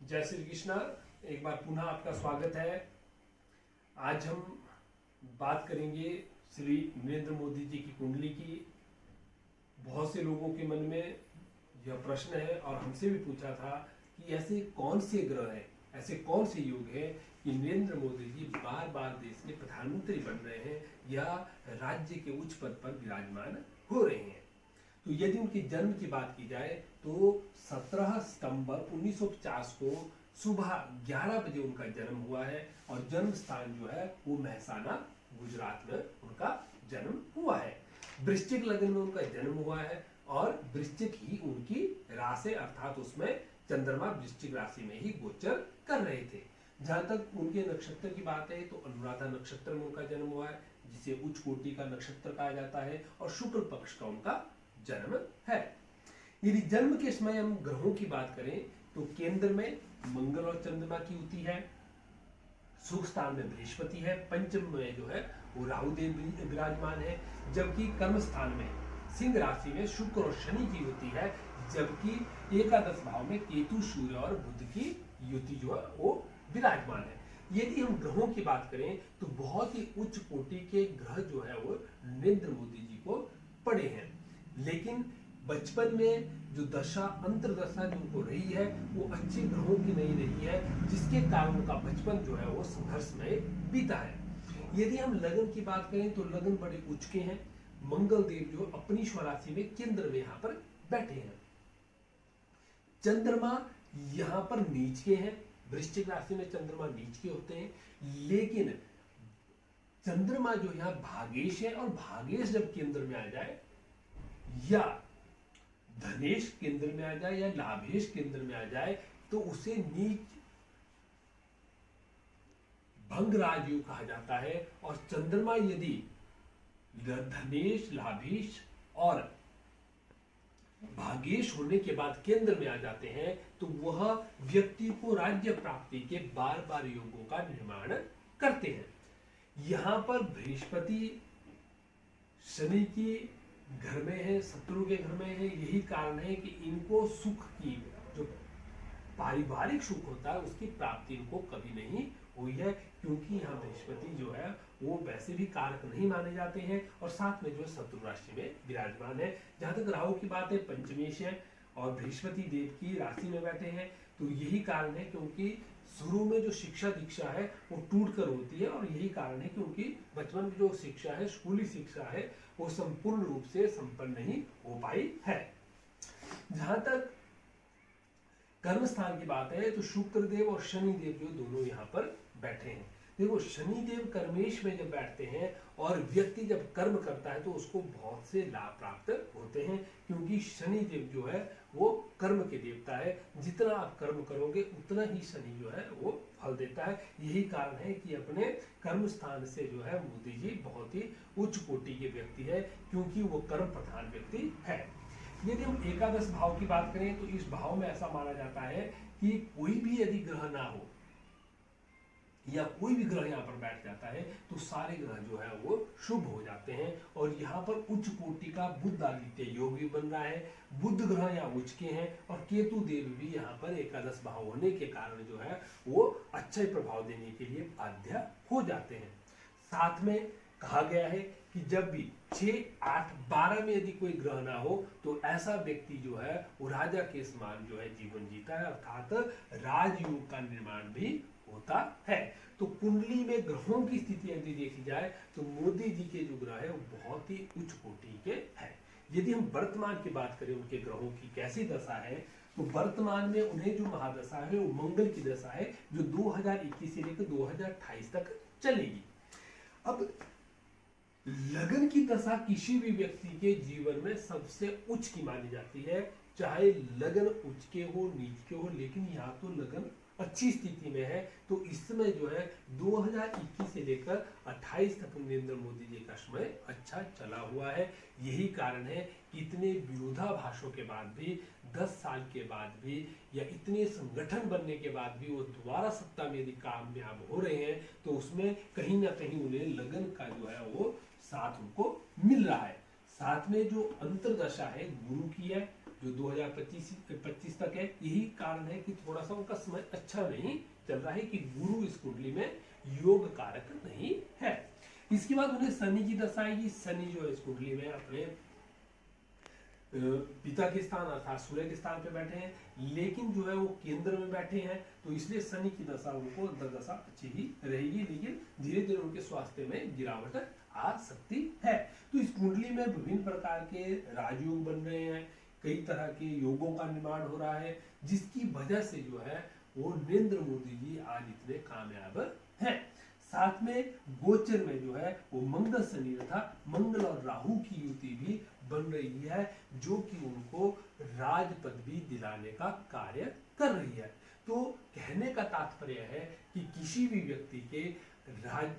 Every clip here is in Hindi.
जय श्री कृष्णा। एक बार पुनः आपका स्वागत है। आज हम बात करेंगे श्री नरेंद्र मोदी जी की कुंडली की। बहुत से लोगों के मन में यह प्रश्न है और हमसे भी पूछा था कि ऐसे कौन से ग्रह हैं, ऐसे कौन से योग हैं कि नरेंद्र मोदी जी बार बार देश के प्रधानमंत्री बन रहे हैं या राज्य के उच्च पद पर विराजमान हो रहे हैं। तो यदि उनके जन्म की बात की जाए तो 17 सितंबर 1950 को सुबह 11 बजे उनका जन्म हुआ है और जन्म स्थान जो है वो महसाना गुजरात में उनका जन्म हुआ है। वृश्चिक लग्न में उनका जन्म हुआ है और वृश्चिक ही उनकी राशि, अर्थात उसमें चंद्रमा वृश्चिक राशि में ही गोचर कर रहे थे। जहां तक उनके नक्षत्र की बात है तो अनुराधा नक्षत्र में उनका जन्म हुआ है, जिसे उच्च कोटि का नक्षत्र कहा जाता है, और शुक्ल पक्ष का उनका जन्म है। यदि जन्म के समय हम ग्रहों की बात करें तो केंद्र में मंगल और चंद्रमा की युति है, सुख स्थान में बृहस्पति है, पंचम में जो है वो राहुदेव विराजमान है, जबकि कर्म स्थान में सिंह राशि में शुक्र और शनि की युति है, जबकि एकादश भाव में केतु, सूर्य और बुध की युति जो है वो विराजमान है। यदि हम ग्रहों की बात करें तो बहुत ही उच्च कोटि के ग्रह जो है वो नरेंद्र मोदी जी को पड़े हैं, लेकिन बचपन में जो दशा अंतर्दशा जो उनको रही है वो अच्छे ग्रहों की नहीं रही है, जिसके कारण उनका बचपन जो है वो संघर्ष में बीता है। यदि हम लगन की बात करें तो लगन बड़े उच्च के हैं। मंगल देव जो अपनी स्वराशि में केंद्र में यहाँ पर बैठे हैं। चंद्रमा यहाँ पर नीच के हैं, वृश्चिक राशि में चंद्रमा नीच के होते हैं, लेकिन चंद्रमा जो यहाँ भागेश है, और भागेश जब केंद्र में आ जाए या धनेश केंद्र में आ जाए या लाभेश केंद्र में आ जाए तो उसे नीच भंग राजयोग कहा जाता है। और चंद्रमा यदि धनेश, लाभेश और भागेश होने के बाद केंद्र में आ जाते हैं तो वह व्यक्ति को राज्य प्राप्ति के बार बार योगों का निर्माण करते हैं। यहां पर बृहस्पति शनि की घर में है, शत्रु के घर में है। यही कारण है कि इनको सुख की, जो पारिवारिक सुख होता है, उसकी प्राप्ति इनको कभी नहीं हुई है, क्योंकि यहाँ बृहस्पति जो है वो वैसे भी कारक नहीं माने जाते हैं और साथ में जो है शत्रु राशि में विराजमान है। जहां तक राहु की बात है, पंचमेश है और बृहस्पति देव की राशि में बैठे हैं, तो यही कारण है क्योंकि शुरू में जो शिक्षा दीक्षा है वो टूट कर होती है, और यही कारण है क्योंकि बचपन में जो शिक्षा है, स्कूली शिक्षा है, वो संपूर्ण रूप से संपन्न नहीं हो पाई है। जहां तक कर्म स्थान की बात है तो शुक्र देव और शनि देव जो दोनों यहाँ पर बैठे हैं। देखो, शनि देव कर्मेश में जब बैठते हैं और व्यक्ति जब कर्म करता है तो उसको बहुत से लाभ प्राप्त होते हैं, क्योंकि शनि देव जो है वो कर्म के देवता है। जितना आप कर्म करोगे उतना ही शनि जो है वो फल देता है। यही कारण है कि अपने कर्म स्थान से जो है मोदी जी बहुत ही उच्च कोटि के व्यक्ति है, क्योंकि वो कर्म प्रधान व्यक्ति है। यदि हम एकादश भाव की बात करें तो इस भाव में ऐसा माना जाता है कि कोई भी यदि ग्रह ना हो या कोई भी ग्रह यहाँ पर बैठ जाता है तो सारे ग्रह जो है वो शुभ हो जाते हैं। और यहाँ पर उच्च कोटि का बुध आदित्य योग भी बन रहा है। बुध ग्रह यहाँ उच्च के हैं और केतु देव भी यहाँ पर एकादश भाव होने के कारण जो है वो अच्छा प्रभाव देने के लिए बाध्य हो जाते हैं। साथ में कहा गया है कि जब भी 6, 8, 12 में यदि कोई ग्रह ना हो तो ऐसा व्यक्ति जो है वो राजा के समान जो है जीवन जीता है, अर्थात राजयोग का निर्माण भी होता है। तो कुंडली में ग्रहों की स्थिति यदि देखी जाए तो मोदी जी के जो ग्रह है वो बहुत ही उच्च कोटि के हैं। यदि हम वर्तमान की बात करें उनके ग्रहों की कैसी दशा है तो वर्तमान में उन्हें जो महादशा है वो मंगल की दशा है, जो 2021 से लेकर 2028 तक चलेगी। अब लगन की दशा किसी भी व्यक्ति के जीवन में सबसे उच्च की मानी जाती है, चाहे लगन उच्च के हो, नीच के हो, लेकिन यहाँ तो लगन अच्छी स्थिति में है। तो इस समय जो है 2021 से लेकर 28 तक नरेंद्र मोदी जी का समय अच्छा चला हुआ है। यही कारण है कि इतने विरोधाभासों के बाद भी, 10 साल के बाद भी, या इतने संगठन बनने के बाद भी वो दोबारा सत्ता में यदि कामयाब हो रहे हैं तो उसमें कहीं ना कहीं उन्हें लगन का जो है वो साथ उनको मिल रहा है। साथ में जो अंतरदशा है गुरु की है, जो 2025 तक है। यही कारण है कि थोड़ा सा उनका समय अच्छा नहीं चल रहा है कि गुरु इस कुंडली में योग कारक नहीं है। इसके बाद उन्हें शनि की दशा आएगी। शनि जो है इस कुंडली में अपने पिता के स्थान अर्थात सूर्य के स्थान पे बैठे हैं, लेकिन जो है वो केंद्र में बैठे हैं, तो इसलिए शनि की दशा उनको अंतर्दशा अच्छी ही रहेगी, लेकिन धीरे धीरे उनके स्वास्थ्य में गिरावट आ सकती है। तो इस कुंडली में विभिन्न प्रकार के राजयोग बन रहे हैं, कई तरह के योगों का निर्माण हो रहा है, जिसकी वजह से जो है वो नरेंद्र मोदी जी आज इतने कामयाब हैं। साथ में गोचर में जो है वो मंगल शनि तथा मंगल और राहु की युति भी बन रही है, जो कि उनको राज पदवी दिलाने का कार्य कर रही है। तो कहने का तात्पर्य है कि किसी भी व्यक्ति के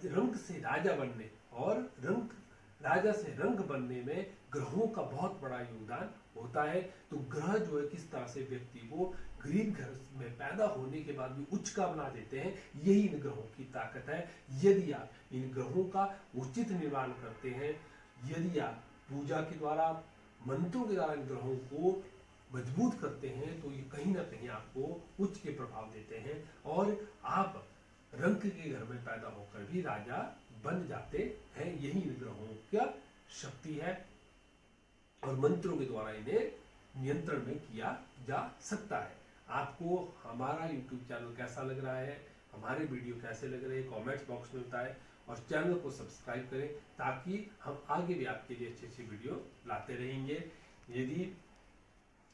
रंक से राजा बनने और राजा से रंक बनने में ग्रहों का बहुत बड़ा योगदान होता है। तो ग्रह जो है किस तरह से व्यक्ति को गरीब घर में पैदा होने के बाद भी उच्च का बना देते हैं, यही इन ग्रहों की ताकत है। यदि आप इन ग्रहों का उचित निर्माण करते हैं, यदि आप पूजा के द्वारा मंत्रों के द्वारा इन ग्रहों को मजबूत करते हैं, तो ये कहीं ना कहीं आपको उच्च के प्रभाव देते हैं और आप रंक के घर में पैदा होकर भी राजा बन जाते हैं। यही इन ग्रहों का शक्ति है और मंत्रों के द्वारा इन्हें नियंत्रण में किया जा सकता है। आपको हमारा YouTube चैनल कैसा लग रहा है, हमारे वीडियो कैसे लग रहे हैं, कमेंट्स बॉक्स में बताएं और चैनल को सब्सक्राइब करें, ताकि हम आगे भी आपके लिए अच्छी अच्छी वीडियो लाते रहेंगे। यदि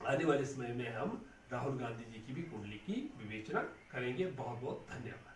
आने वाले समय में हम राहुल गांधी जी की भी कुंडली की विवेचना करेंगे। बहुत बहुत धन्यवाद।